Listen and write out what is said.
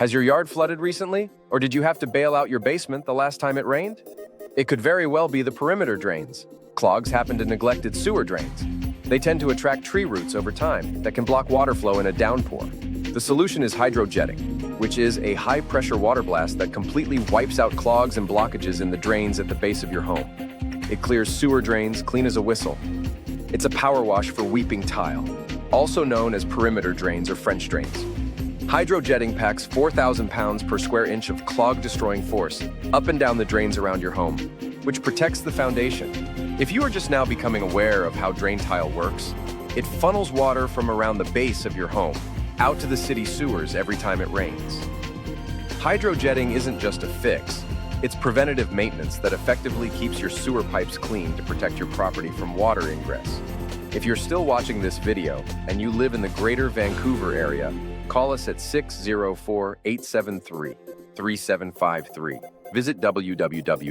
Has your yard flooded recently? Or did you have to bail out your basement the last time it rained? It could very well be the perimeter drains. Clogs happen to neglected sewer drains. They tend to attract tree roots over time that can block water flow in a downpour. The solution is hydrojetting, which is a high-pressure water blast that completely wipes out clogs and blockages in the drains at the base of your home. It clears sewer drains clean as a whistle. It's a power wash for weeping tile, also known as perimeter drains or French drains. Hydrojetting packs 4,000 pounds per square inch of clog-destroying force up and down the drains around your home, which protects the foundation. If you are just now becoming aware of how drain tile works, it funnels water from around the base of your home out to the city sewers every time it rains. Hydrojetting isn't just a fix, it's preventative maintenance that effectively keeps your sewer pipes clean to protect your property from water ingress. If you're still watching this video and you live in the greater Vancouver area, call us at 604-873-3753. Visit www.kcplum.ca.